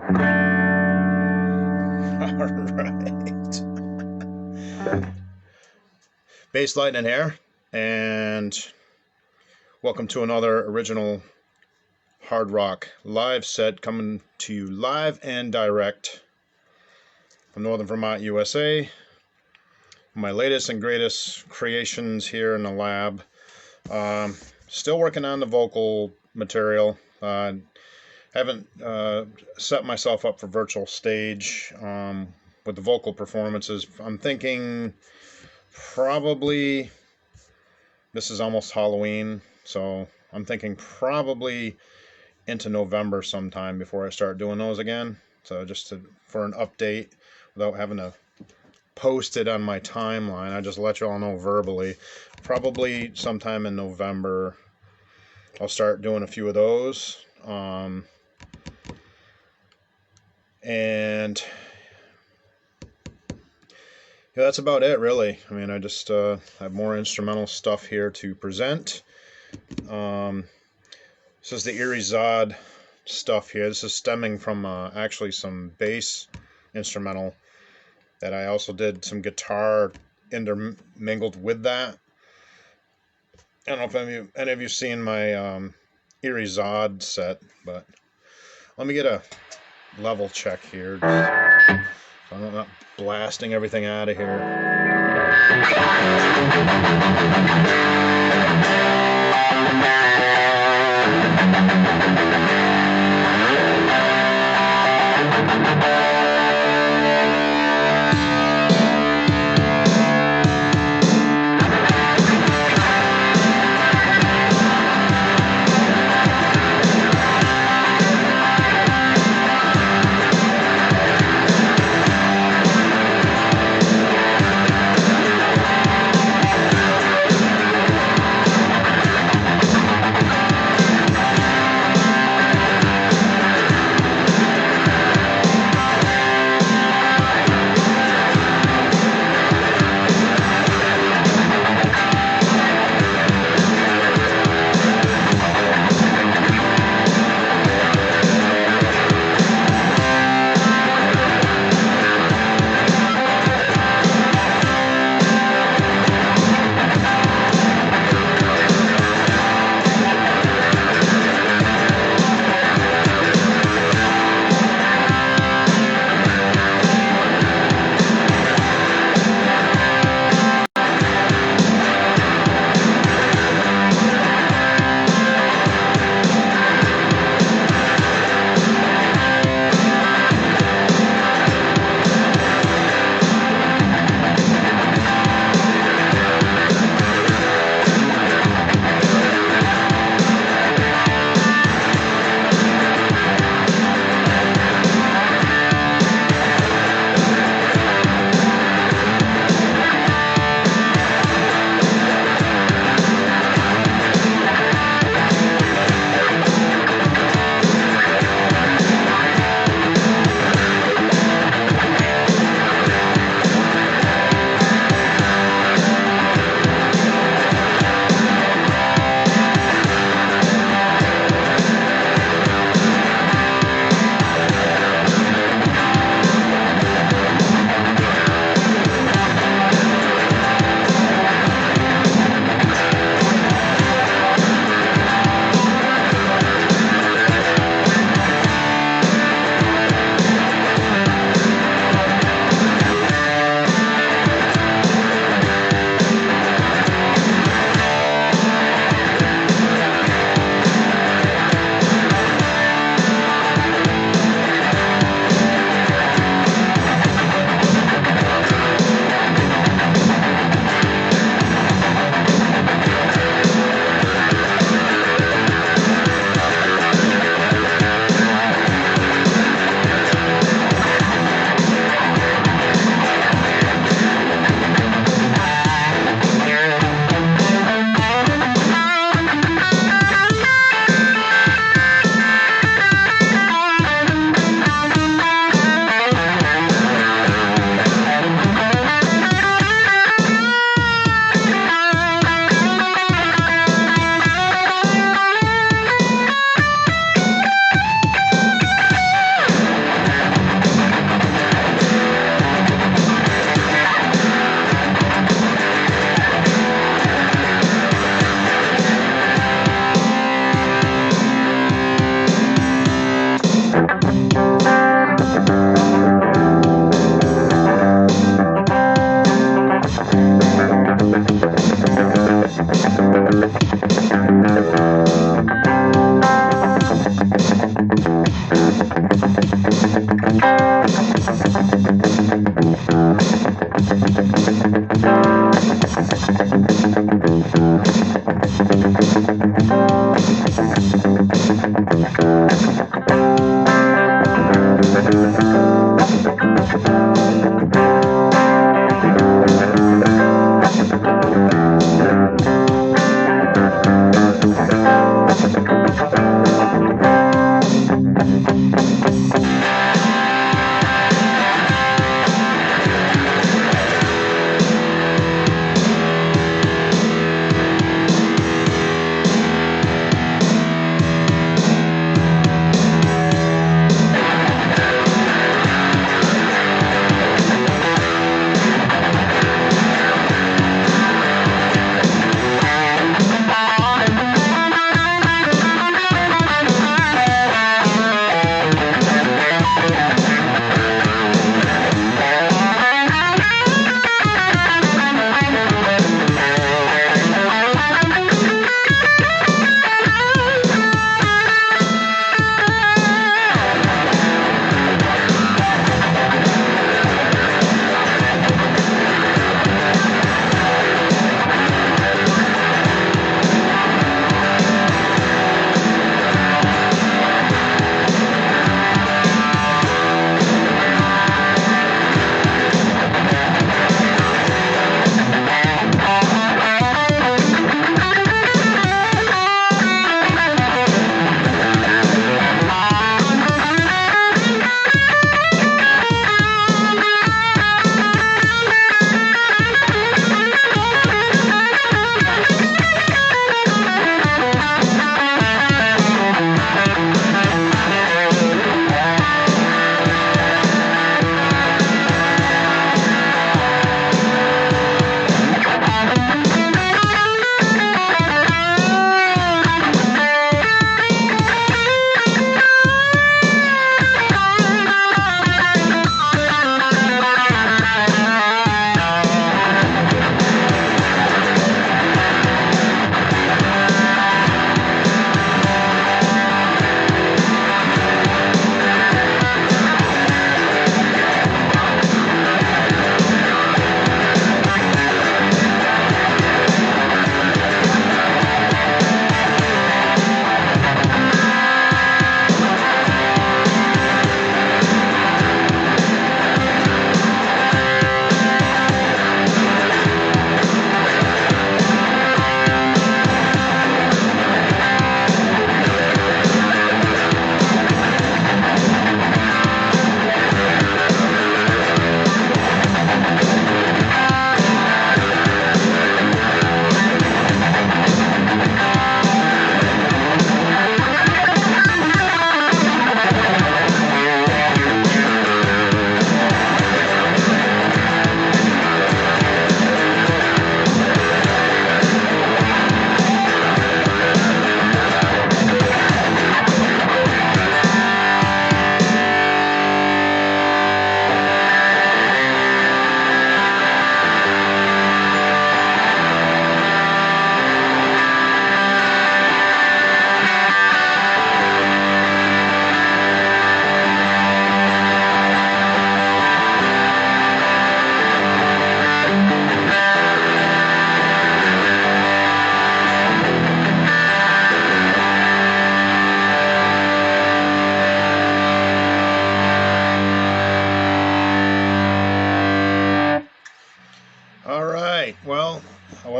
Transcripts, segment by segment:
Alright. Basslightning here, and welcome to another original hard rock live set coming to you live and direct from Northern Vermont, USA. My latest and greatest creations here in the lab. Still working on the vocal material. Haven't set myself up for virtual stage with the vocal performances. I'm thinking probably, this is almost Halloween, so I'm thinking probably into November sometime before I start doing those again. So just for an update without having to post it on my timeline, I just let you all know verbally. Probably sometime in November I'll start doing a few of those. And yeah, that's about it, really. I mean, I just have more instrumental stuff here to present. This is the Eerie Zoddy stuff here. This is stemming from actually some bass instrumental that I also did some guitar intermingled with that. I don't know if any of you seen my Eerie Zoddy set, but let me get a level check here, so I'm not blasting everything out of here.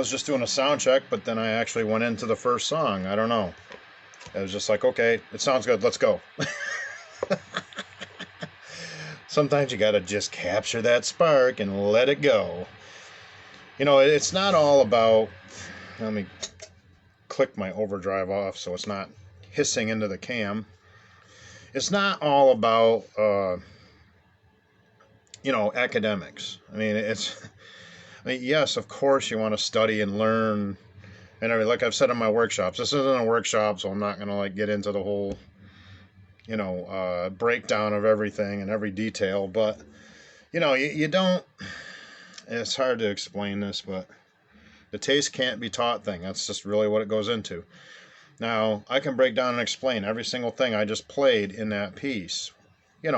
was just doing a sound check, but then I actually went into the first song. I don't know. It was just like, okay, it sounds good. Let's go. Sometimes you gotta just capture that spark and let it go. You know, it's not all about. Let me click my overdrive off so it's not hissing into the cam. It's not all about, academics. I mean, yes, of course you want to study and learn. And like I've said in my workshops, this isn't a workshop, so I'm not going to get into the whole, breakdown of everything and every detail. But, you don't, it's hard to explain this, but the taste can't be taught thing. That's just really what it goes into. Now, I can break down and explain every single thing I just played in that piece, and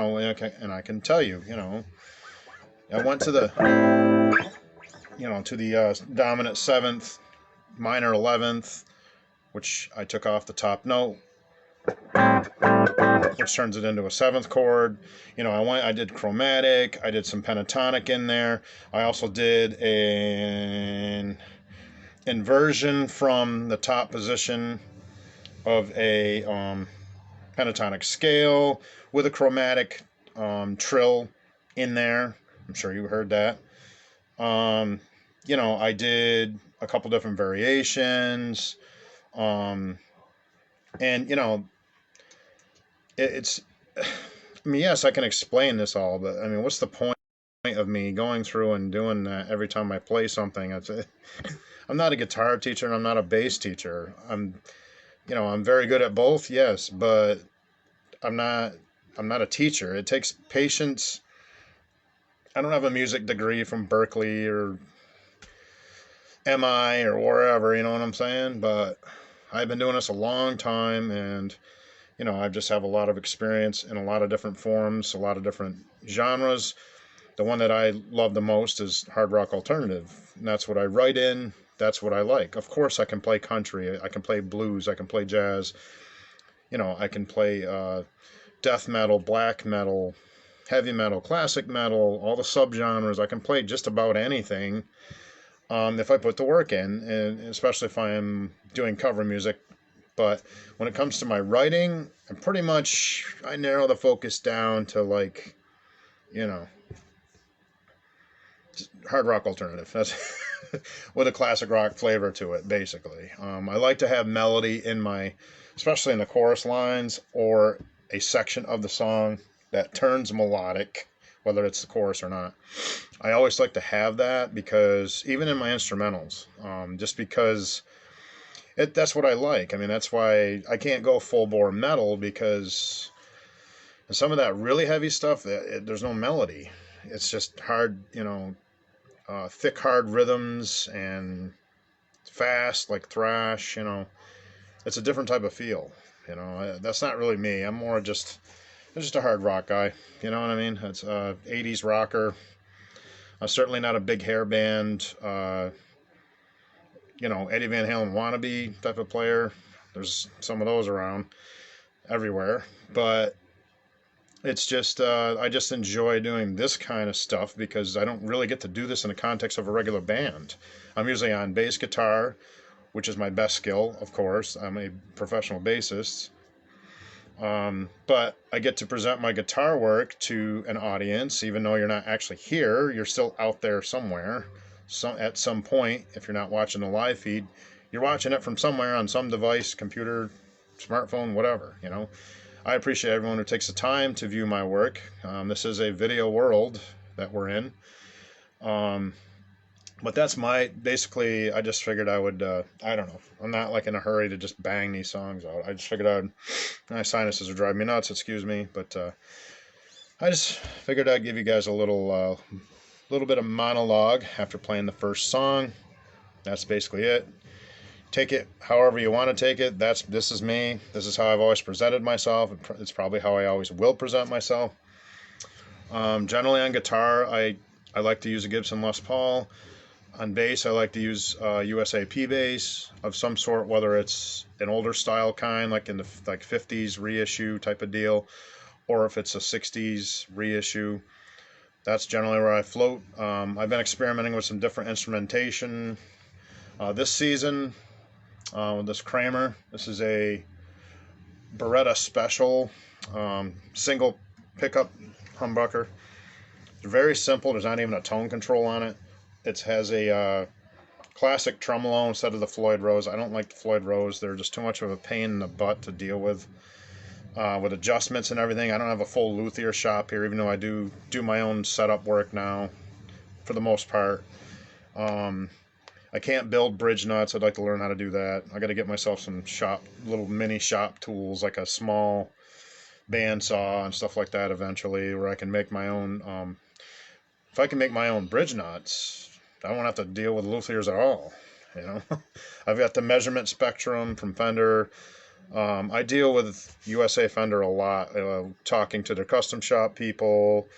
I can tell you, I went to the, dominant 7th, minor 11th, which I took off the top note, which turns it into a 7th chord. I did chromatic, I did some pentatonic in there. I also did an inversion from the top position of a pentatonic scale with a chromatic trill in there. I'm sure you heard that. I did a couple different variations. And, it's, yes, I can explain this all, but what's the point of me going through and doing that every time I play something? I'm not a guitar teacher and I'm not a bass teacher. I'm very good at both, yes, but I'm not a teacher. It takes patience. I don't have a music degree from Berkeley or MI or wherever, you know what I'm saying? But I've been doing this a long time, and I just have a lot of experience in a lot of different forms, a lot of different genres. The one that I love the most is hard rock alternative, and that's what I write in. That's what I like. Of course, I can play country, I can play blues, I can play jazz, I can play death metal, black metal, heavy metal, classic metal, all the subgenres. I can play just about anything if I put the work in, and especially if I am doing cover music. But when it comes to my writing, I narrow the focus down to hard rock alternative. That's with a classic rock flavor to it, basically. I like to have melody especially in the chorus lines or a section of the song that turns melodic, whether it's the chorus or not. I always like to have that, because even in my instrumentals, just because that's what I like. That's why I can't go full bore metal, because in some of that really heavy stuff, there's no melody. It's just hard, thick, hard rhythms and fast, like thrash. It's a different type of feel. That's not really me. I'm just a hard rock guy. You know what I mean? It's 80s rocker. I'm certainly not a big hair band, Eddie Van Halen wannabe type of player. There's some of those around everywhere. But it's just, I just enjoy doing this kind of stuff, because I don't really get to do this in the context of a regular band. I'm usually on bass guitar, which is my best skill, of course. I'm a professional bassist. But I get to present my guitar work to an audience, even though you're not actually here. You're still out there somewhere. At some point, if you're not watching the live feed, you're watching it from somewhere on some device, computer, smartphone, whatever. I appreciate everyone who takes the time to view my work. This is a video world that we're in. But that's basically, I just figured I would, I don't know. I'm not in a hurry to just bang these songs out. I just figured my sinuses are driving me nuts, excuse me. But I just figured I'd give you guys a little bit of monologue after playing the first song. That's basically it. Take it however you want to take it. This is me. This is how I've always presented myself. It's probably how I always will present myself. Generally on guitar, I like to use a Gibson Les Paul. On bass, I like to use USAP bass of some sort, whether it's an older style kind, like in the 50s reissue type of deal, or if it's a 60s reissue. That's generally where I float. I've been experimenting with some different instrumentation. This season, with this Kramer, this is a Beretta Special single pickup humbucker. It's very simple. There's not even a tone control on it. It has a classic tremolo instead of the Floyd Rose. I don't like the Floyd Rose. They're just too much of a pain in the butt to deal with adjustments and everything. I don't have a full luthier shop here, even though I do my own setup work now for the most part. I can't build bridge nuts. I'd like to learn how to do that. I got to get myself some little mini shop tools, like a small bandsaw and stuff like that eventually, where I can make my own. If I can make my own bridge nuts, I won't have to deal with luthiers at all. You know, I've got the measurement spectrum from Fender. I deal with USA Fender a lot, talking to their custom shop people,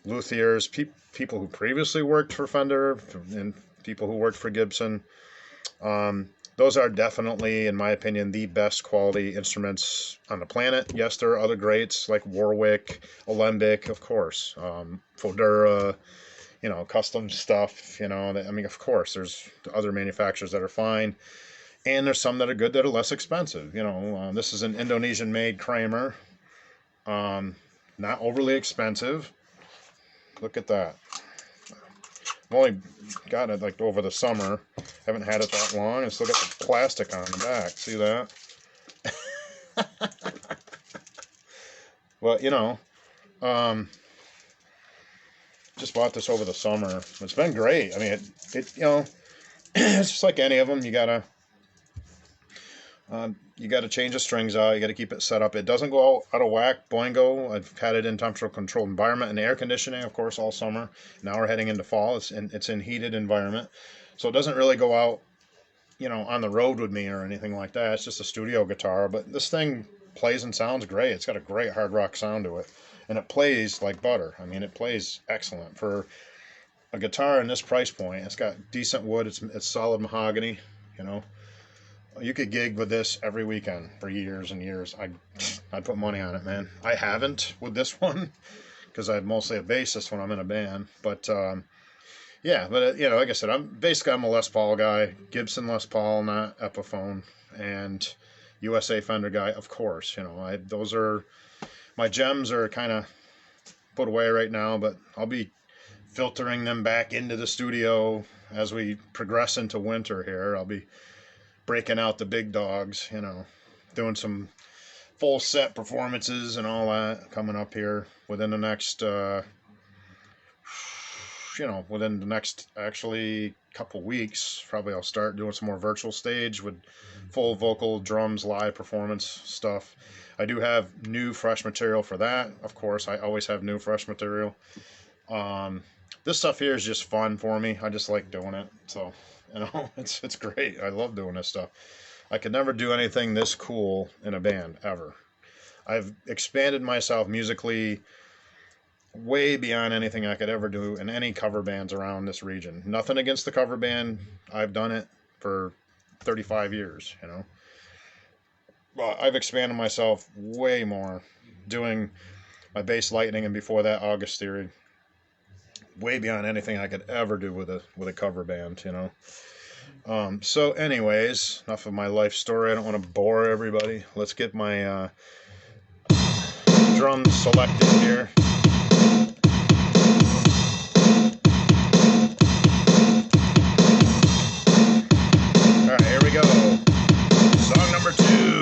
luthiers, people who previously worked for Fender, and people who worked for Gibson. Those are definitely, in my opinion, the best quality instruments on the planet. Yes, there are other greats like Warwick, Alembic, of course, Fodera, you know, custom stuff, you know. I mean, of course, there's other manufacturers that are fine, and there's some that are good that are less expensive. You know, this is an Indonesian-made Kramer, not overly expensive. Look at that. I've only got it like over the summer. Haven't had it that long. And still got the plastic on the back. See that? Well, you know, just bought this over the summer. It's been great. I mean, it you know, it's just like any of them. You gotta change the strings out. You gotta keep it set up. It doesn't go out of whack. Boingo. I've had it in temperature controlled environment and air conditioning, of course, all summer. Now we're heading into fall. It's in heated environment, so it doesn't really go out, you know, on the road with me or anything like that. It's just a studio guitar. But this thing plays and sounds great. It's got a great hard rock sound to it, and it plays like butter. I mean, it plays excellent for a guitar in this price point. It's got decent wood. It's solid mahogany. You know. You could gig with this every weekend for years and years. I'd put money on it, man. I haven't with this one because I'm mostly a bassist when I'm in a band. But yeah, but you know, like I said, I'm a Les Paul guy, Gibson Les Paul, not Epiphone, and USA Fender guy, of course. You know, those are my gems are kind of put away right now, but I'll be filtering them back into the studio as we progress into winter here. I'll be breaking out the big dogs, you know, doing some full set performances and all that coming up here within the next, actually couple weeks. Probably I'll start doing some more virtual stage with full vocal, drums, live performance stuff. I do have new, fresh material for that. Of course, I always have new, fresh material. This stuff here is just fun for me. I just like doing it, so. You know, it's great. I love doing this stuff. I could never do anything this cool in a band, ever. I've expanded myself musically way beyond anything I could ever do in any cover bands around this region. Nothing against the cover band. I've done it for 35 years, you know. But I've expanded myself way more doing my Basslightning and before that August Eerie. Way beyond anything I could ever do with a cover band, you know. So anyways, enough of my life story. I don't want to bore everybody. Let's get my drums selected here. All right, here we go. Song number 2.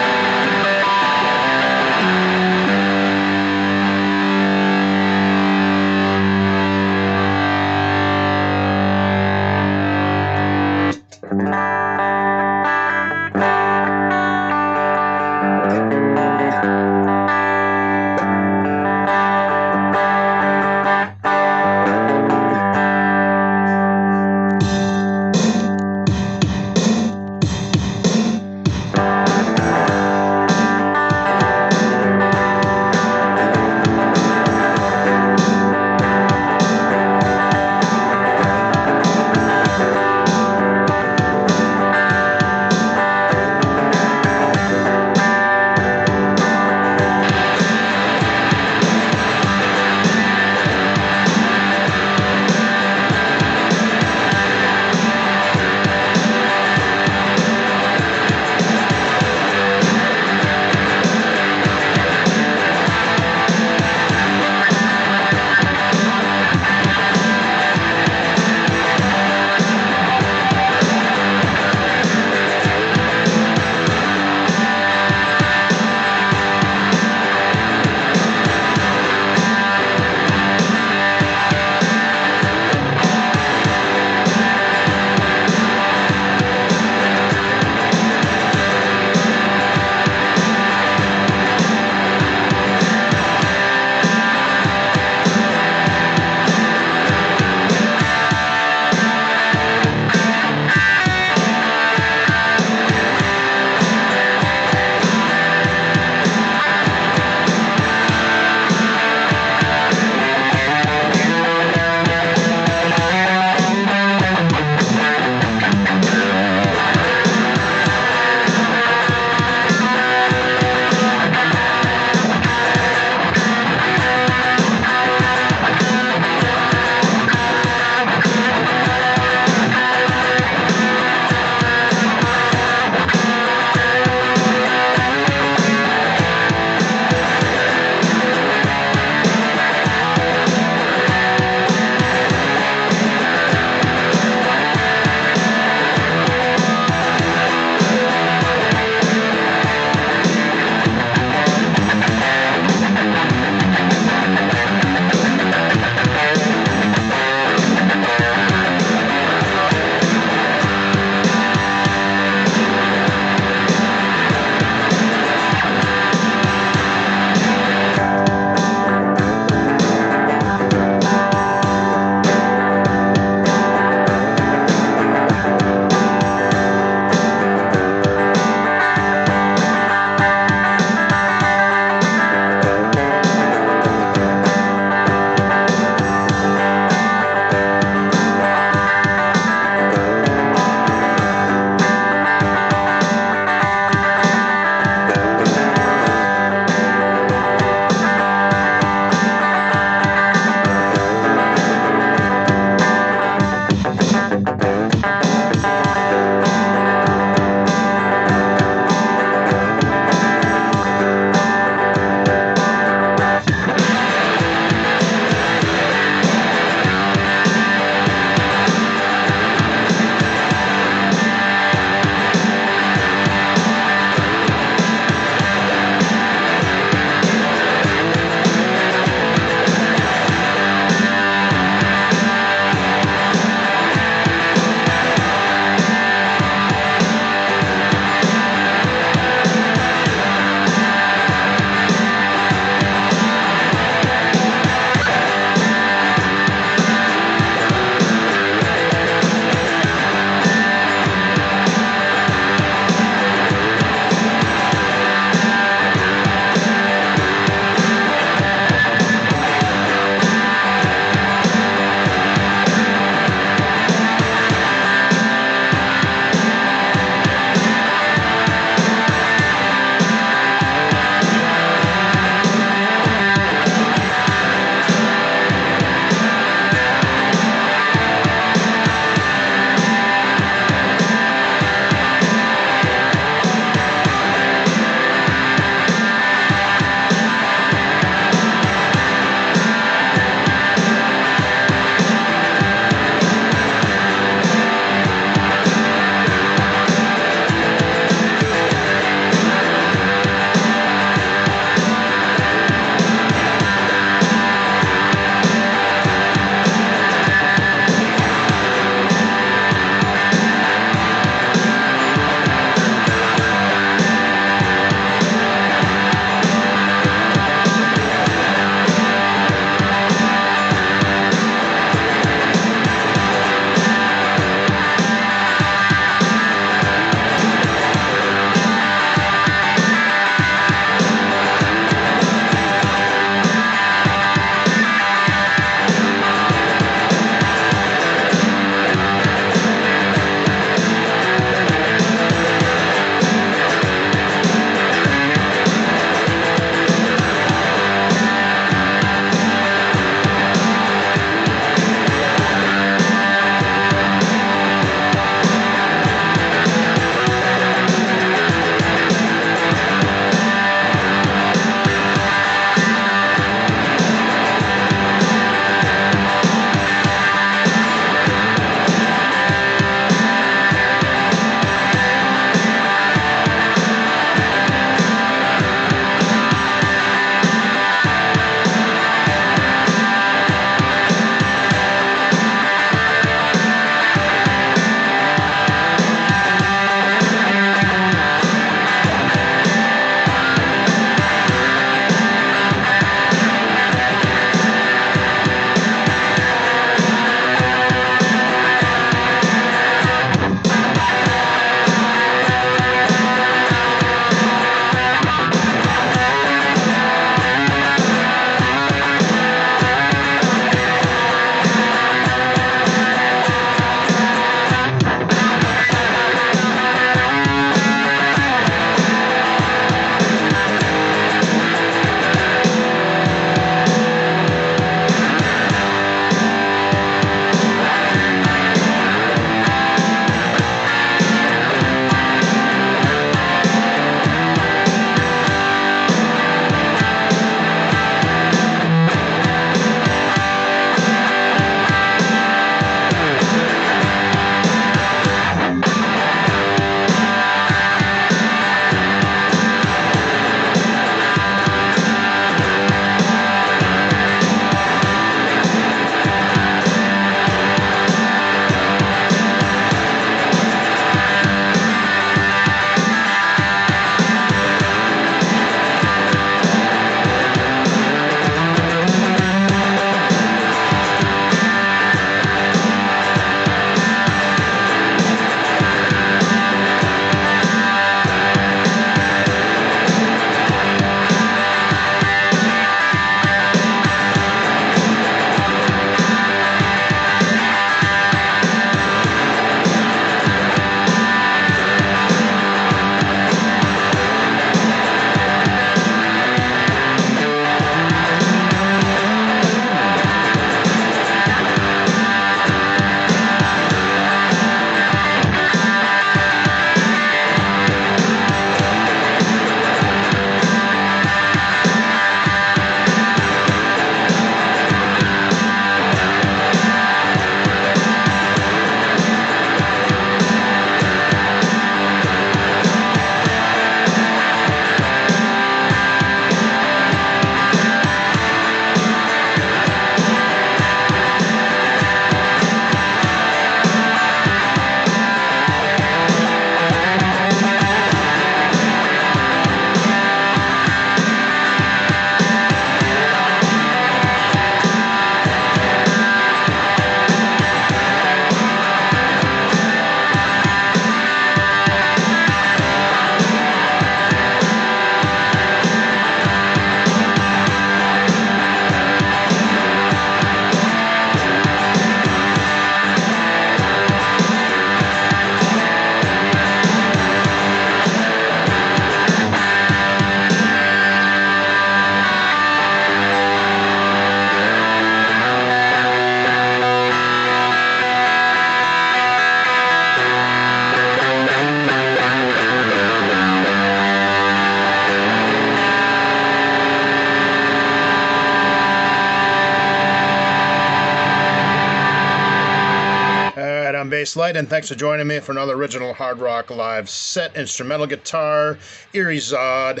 Basslightning. Thanks for joining me for another original hard rock live set. Instrumental guitar, Eerie Zod.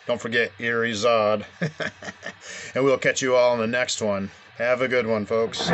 Don't forget Eerie Zod. And we'll catch you all in the next one. Have a good one, folks.